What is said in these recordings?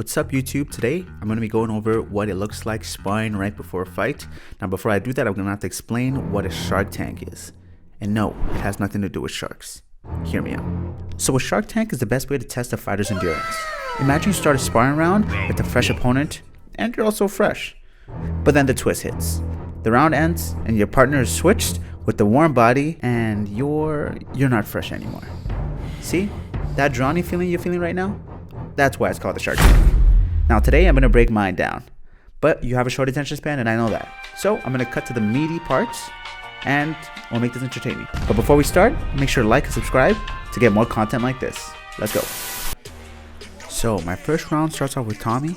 What's up YouTube? Today I'm going to be going over what it looks like sparring right before a fight. Now before I do that, I'm going to have to explain what a shark tank is. And no, it has nothing to do with sharks. Hear me out. So a shark tank is the best way to test a fighter's endurance. Imagine you start a sparring round with a fresh opponent and you're also fresh. But then the twist hits. The round ends and your partner is switched with the warm body and you're not fresh anymore. See? That drowning feeling you're feeling right now? That's why it's called the shark tank. Now today I'm going to break mine down. But you have a short attention span and I know that. So I'm going to cut to the meaty parts and we'll make this entertaining. But before we start, make sure to like and subscribe to get more content like this. Let's go. So my first round starts off with Tommy.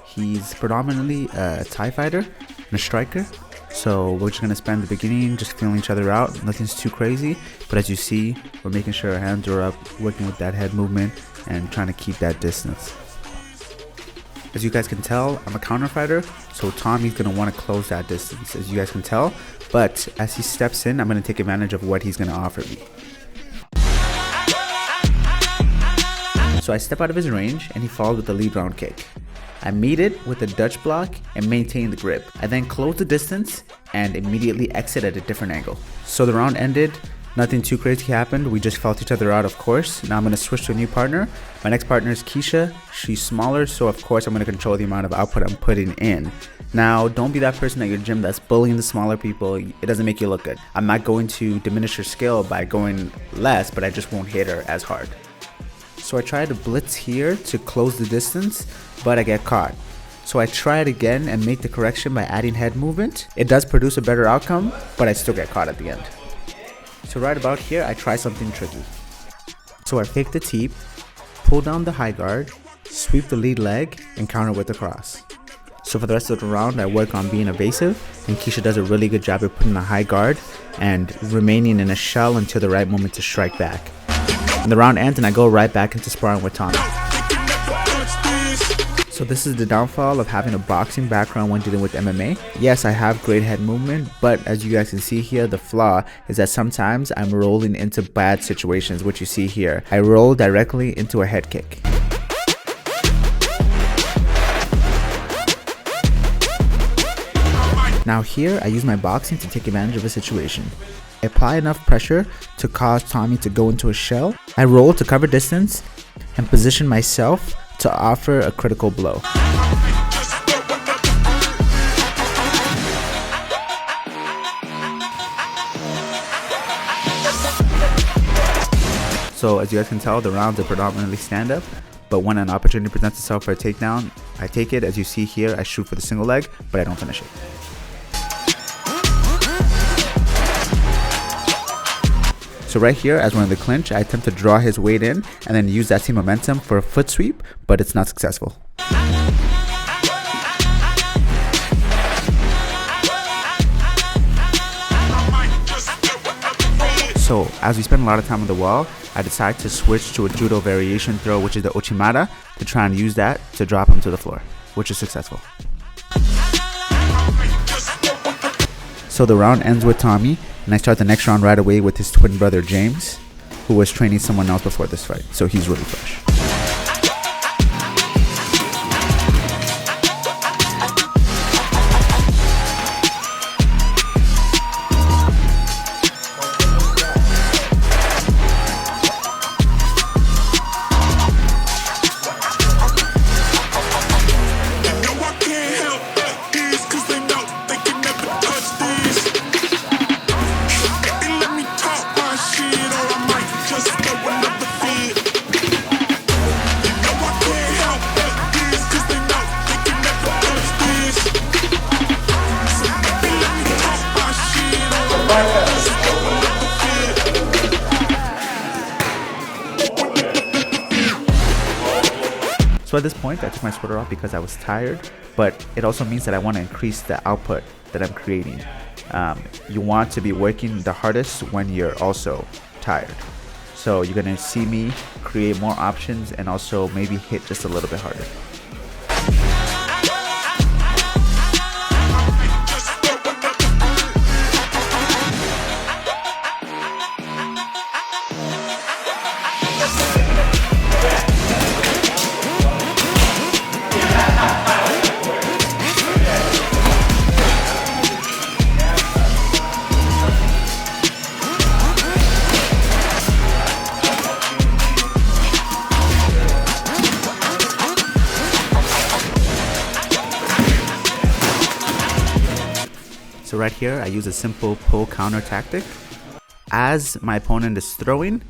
He's predominantly a Thai fighter and a striker. So we're just going to spend the beginning just feeling each other out. Nothing's too crazy. But as you see, we're making sure our hands are up, working with that head movement and trying to keep that distance. As you guys can tell, I'm a counter fighter. So Tommy's going to want to close that distance, as you guys can tell. But as he steps in, I'm going to take advantage of what he's going to offer me. So I step out of his range and he falls with the lead round kick. I meet it with a Dutch block and maintain the grip. I then close the distance and immediately exit at a different angle. So the round ended. Nothing too crazy happened. We just felt each other out, of course. Now I'm going to switch to a new partner. My next partner is Keisha. She's smaller, so of course I'm going to control the amount of output I'm putting in. Now, don't be that person at your gym that's bullying the smaller people. It doesn't make you look good. I'm not going to diminish her skill by going less, but I just won't hit her as hard. So I try to blitz here to close the distance, but I get caught. So I try it again and make the correction by adding head movement. It does produce a better outcome, but I still get caught at the end. So right about here, I try something tricky. So I fake the teep, pull down the high guard, sweep the lead leg, and counter with the cross. So for the rest of the round, I work on being evasive, and Keisha does a really good job of putting a high guard and remaining in a shell until the right moment to strike back. And the round ends and I go right back into sparring with Tommy. So this is the downfall of having a boxing background when dealing with MMA. Yes, I have great head movement, but as you guys can see here, the flaw is that sometimes I'm rolling into bad situations, which you see here. I roll directly into a head kick. Now here, I use my boxing to take advantage of a situation. I apply enough pressure to cause Tommy to go into a shell. I roll to cover distance and position myself to offer a critical blow. So as you guys can tell, the rounds are predominantly stand-up, but when an opportunity presents itself for a takedown, I take it. As you see here, I shoot for the single leg, but I don't finish it. So right here, as we're in the clinch, I attempt to draw his weight in and then use that same momentum for a foot sweep, but it's not successful. So as we spend a lot of time on the wall, I decide to switch to a judo variation throw, which is the ochimata, to try and use that to drop him to the floor, which is successful. So the round ends with Tommy, and I start the next round right away with his twin brother James, who was training someone else before this fight, so he's really fresh. So at this point, I took my sweater off because I was tired, but it also means that I want to increase the output that I'm creating. You want to be working the hardest when you're also tired. So you're going to see me create more options and also maybe hit just a little bit harder. So right here, I use a simple pull counter tactic. As my opponent is throwing,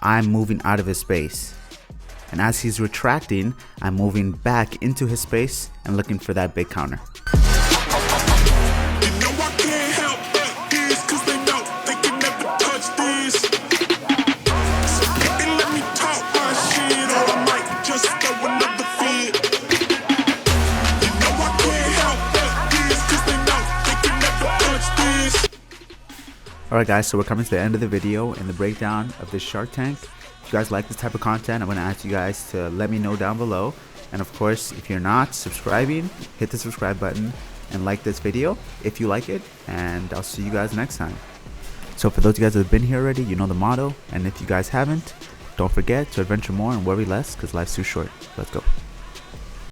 I'm moving out of his space. And as he's retracting, I'm moving back into his space and looking for that big counter. Alright guys, so we're coming to the end of the video and the breakdown of this Shark Tank. If you guys like this type of content, I'm going to ask you guys to let me know down below. And of course, if you're not subscribing, hit the subscribe button and like this video if you like it. And I'll see you guys next time. So for those of you guys that have been here already, you know the motto. And if you guys haven't, don't forget to adventure more and worry less, because life's too short. Let's go.